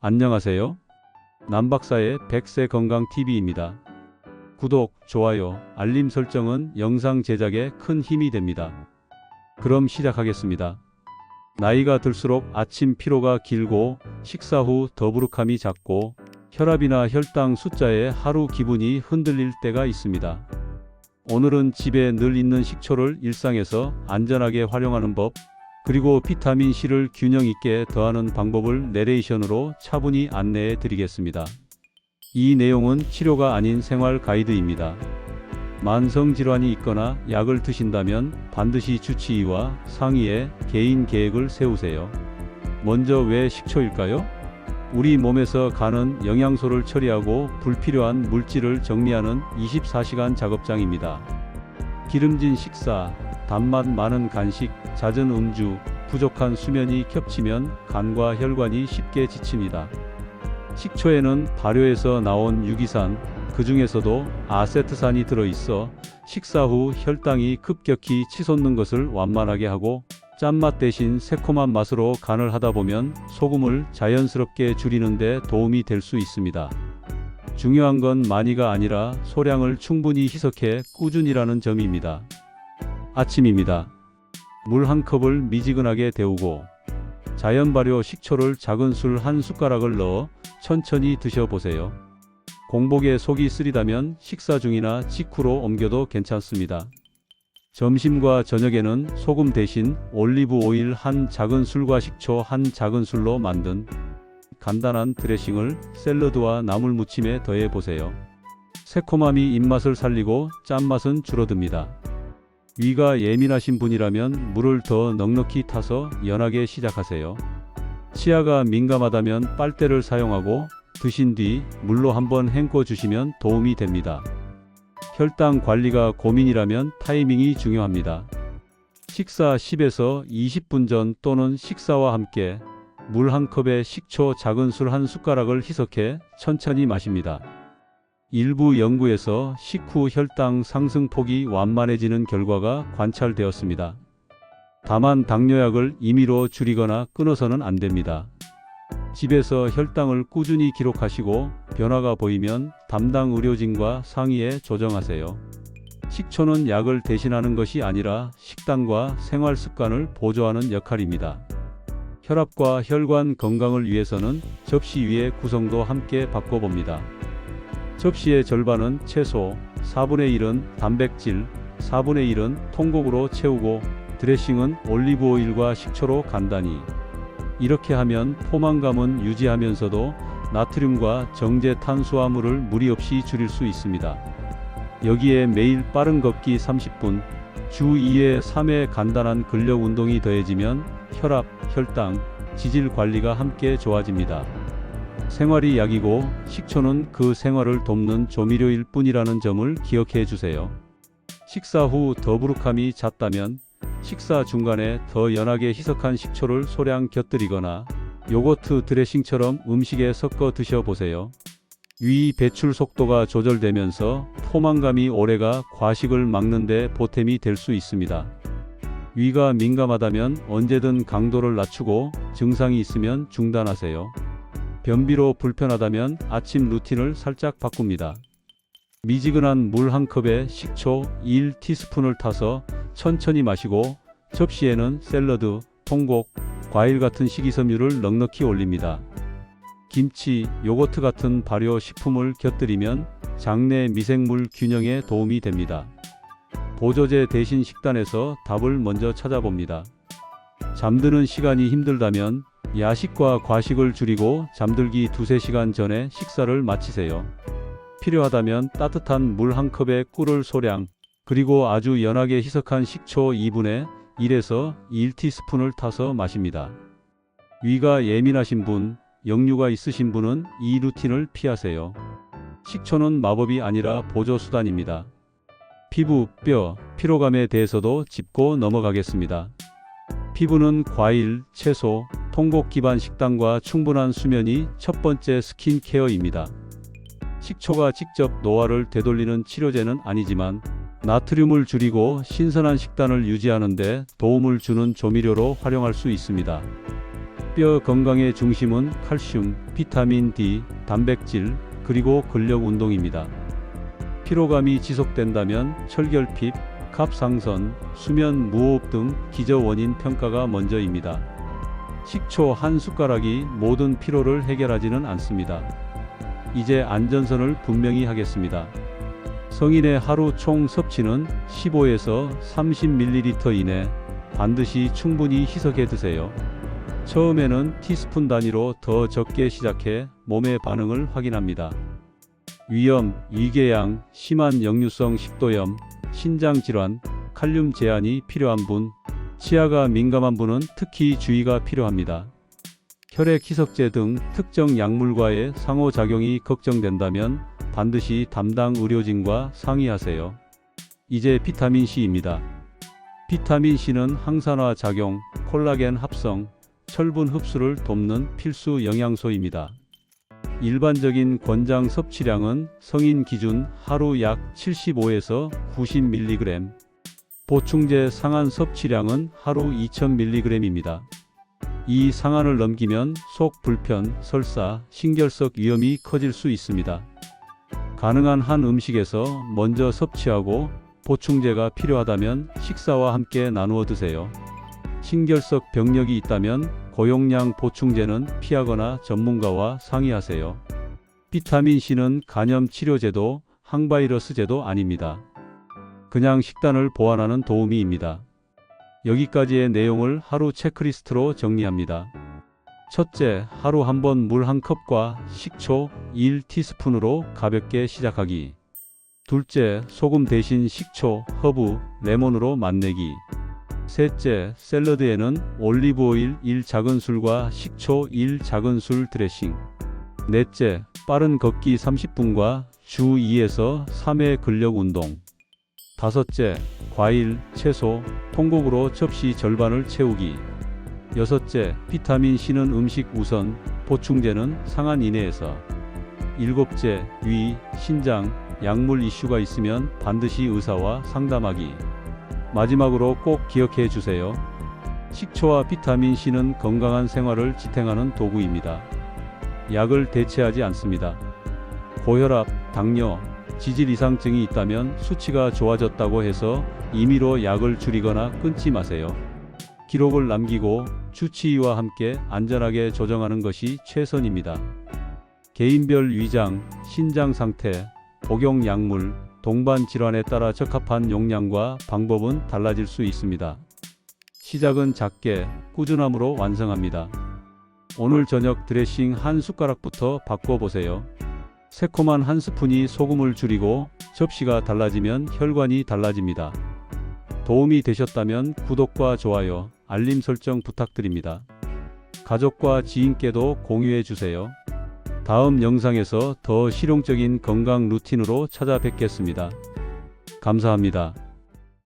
안녕하세요. 남박사의 100세 건강TV입니다. 구독, 좋아요, 알림 설정은 영상 제작에 큰 힘이 됩니다. 그럼 시작하겠습니다. 나이가 들수록 아침 피로가 길고 식사 후 더부룩함이 잦고 혈압이나 혈당 숫자에 하루 기분이 흔들릴 때가 있습니다. 오늘은 집에 늘 있는 식초를 일상에서 안전하게 활용하는 법, 그리고 비타민C를 균형 있게 더하는 방법을 내레이션으로 차분히 안내해 드리겠습니다. 이 내용은 치료가 아닌 생활 가이드입니다. 만성질환이 있거나 약을 드신다면 반드시 주치의와 상의해 개인 계획을 세우세요. 먼저 왜 식초일까요? 우리 몸에서 간은 영양소를 처리하고 불필요한 물질을 정리하는 24시간 작업장입니다. 기름진 식사, 단맛 많은 간식, 잦은 음주, 부족한 수면이 겹치면 간과 혈관이 쉽게 지칩니다. 식초에는 발효에서 나온 유기산, 그 중에서도 아세트산이 들어있어 식사 후 혈당이 급격히 치솟는 것을 완만하게 하고 짠맛 대신 새콤한 맛으로 간을 하다 보면 소금을 자연스럽게 줄이는 데 도움이 될 수 있습니다. 중요한 건 많이가 아니라 소량을 충분히 희석해 꾸준히라는 점입니다. 아침입니다. 물 한 컵을 미지근하게 데우고 자연 발효 식초를 작은 술 한 숟가락을 넣어 천천히 드셔보세요. 공복에 속이 쓰리다면 식사 중이나 직후로 옮겨도 괜찮습니다. 점심과 저녁에는 소금 대신 올리브 오일 한 작은 술과 식초 한 작은 술로 만든 간단한 드레싱을 샐러드와 나물 무침에 더해 보세요. 새콤함이 입맛을 살리고 짠맛은 줄어듭니다. 위가 예민하신 분이라면 물을 더 넉넉히 타서 연하게 시작하세요. 치아가 민감하다면 빨대를 사용하고 드신 뒤 물로 한번 헹궈 주시면 도움이 됩니다. 혈당 관리가 고민이라면 타이밍이 중요합니다. 식사 10에서 20분 전 또는 식사와 함께 물 한 컵에 식초 작은 술 한 숟가락을 희석해 천천히 마십니다. 일부 연구에서 식후 혈당 상승폭이 완만해지는 결과가 관찰되었습니다. 다만 당뇨약을 임의로 줄이거나 끊어서는 안 됩니다. 집에서 혈당을 꾸준히 기록하시고 변화가 보이면 담당 의료진과 상의해 조정하세요. 식초는 약을 대신하는 것이 아니라 식단과 생활 습관을 보조하는 역할입니다. 혈압과 혈관 건강을 위해서는 접시 위의 구성도 함께 바꿔봅니다. 접시의 절반은 채소, 4분의 1은 단백질, 4분의 1은 통곡으로 채우고 드레싱은 올리브 오일과 식초로 간단히. 이렇게 하면 포만감은 유지하면서도 나트륨과 정제 탄수화물을 무리 없이 줄일 수 있습니다. 여기에 매일 빠른 걷기 30분, 주 2회 3회 간단한 근력 운동이 더해지면 혈압, 혈당, 지질 관리가 함께 좋아집니다. 생활이 약이고 식초는 그 생활을 돕는 조미료일 뿐이라는 점을 기억해 주세요. 식사 후 더부룩함이 잦다면 식사 중간에 더 연하게 희석한 식초를 소량 곁들이거나 요거트 드레싱처럼 음식에 섞어 드셔보세요. 위 배출 속도가 조절되면서 포만감이 오래가 과식을 막는 데 보탬이 될 수 있습니다. 위가 민감하다면 언제든 강도를 낮추고 증상이 있으면 중단하세요. 변비로 불편하다면 아침 루틴을 살짝 바꿉니다. 미지근한 물 한 컵에 식초 1티스푼을 타서 천천히 마시고 접시에는 샐러드, 통곡, 과일 같은 식이섬유를 넉넉히 올립니다. 김치, 요거트 같은 발효 식품을 곁들이면 장내 미생물 균형에 도움이 됩니다. 보조제 대신 식단에서 답을 먼저 찾아봅니다. 잠드는 시간이 힘들다면 야식과 과식을 줄이고 잠들기 2-3시간 전에 식사를 마치세요. 필요하다면 따뜻한 물 한 컵에 꿀을 소량, 그리고 아주 연하게 희석한 식초 2분의 1에서 1티스푼을 타서 마십니다. 위가 예민하신 분, 역류가 있으신 분은 이 루틴을 피하세요. 식초는 마법이 아니라 보조 수단입니다. 피부, 뼈, 피로감에 대해서도 짚고 넘어가겠습니다. 피부는 과일, 채소, 통곡 기반 식단과 충분한 수면이 첫 번째 스킨케어입니다. 식초가 직접 노화를 되돌리는 치료제는 아니지만 나트륨을 줄이고 신선한 식단을 유지하는 데 도움을 주는 조미료로 활용할 수 있습니다. 뼈 건강의 중심은 칼슘, 비타민 D, 단백질, 그리고 근력 운동입니다. 피로감이 지속된다면 철결핍, 갑상선, 수면 무호흡 등 기저 원인 평가가 먼저입니다. 식초 한 숟가락이 모든 피로를 해결하지는 않습니다. 이제 안전선을 분명히 하겠습니다. 성인의 하루 총 섭취는 15에서 30ml 이내, 반드시 충분히 희석해 드세요. 처음에는 티스푼 단위로 더 적게 시작해 몸의 반응을 확인합니다. 위염, 위궤양, 심한 역류성 식도염, 신장질환, 칼륨 제한이 필요한 분, 치아가 민감한 분은 특히 주의가 필요합니다. 혈액 희석제 등 특정 약물과의 상호작용이 걱정된다면 반드시 담당 의료진과 상의하세요. 이제 비타민C입니다. 비타민C는 항산화 작용, 콜라겐 합성, 철분 흡수를 돕는 필수 영양소입니다. 일반적인 권장 섭취량은 성인 기준 하루 약 75에서 90mg, 보충제 상한 섭취량은 하루 2000mg입니다. 이 상한을 넘기면 속 불편, 설사, 신결석 위험이 커질 수 있습니다. 가능한 한 음식에서 먼저 섭취하고 보충제가 필요하다면 식사와 함께 나누어 드세요. 신결석 병력이 있다면 고용량 보충제는 피하거나 전문가와 상의하세요. 비타민C는 간염 치료제도, 항바이러스제도 아닙니다. 그냥 식단을 보완하는 도우미입니다. 여기까지의 내용을 하루 체크리스트로 정리합니다. 첫째, 하루 한 번 물 한 컵과 식초 1티스푼으로 가볍게 시작하기. 둘째, 소금 대신 식초, 허브, 레몬으로 맛내기. 셋째, 샐러드에는 올리브오일 1작은술과 식초 1작은술 드레싱. 넷째, 빠른 걷기 30분과 주 2에서 3회 근력 운동. 다섯째, 과일, 채소, 통곡으로 접시 절반을 채우기. 여섯째, 비타민C는 음식 우선, 보충제는 상한 이내에서. 일곱째, 위, 신장, 약물 이슈가 있으면 반드시 의사와 상담하기. 마지막으로 꼭 기억해 주세요. 식초와 비타민C는 건강한 생활을 지탱하는 도구입니다. 약을 대체하지 않습니다. 고혈압, 당뇨, 지질 이상증이 있다면 수치가 좋아졌다고 해서 임의로 약을 줄이거나 끊지 마세요. 기록을 남기고 주치의와 함께 안전하게 조정하는 것이 최선입니다. 개인별 위장, 신장 상태, 복용 약물, 동반 질환에 따라 적합한 용량과 방법은 달라질 수 있습니다. 시작은 작게, 꾸준함으로 완성합니다. 오늘 저녁 드레싱 한 숟가락부터 바꿔보세요. 새콤한 한 스푼이 소금을 줄이고 접시가 달라지면 혈관이 달라집니다. 도움이 되셨다면 구독과 좋아요, 알림 설정 부탁드립니다. 가족과 지인께도 공유해 주세요. 다음 영상에서 더 실용적인 건강 루틴으로 찾아뵙겠습니다. 감사합니다.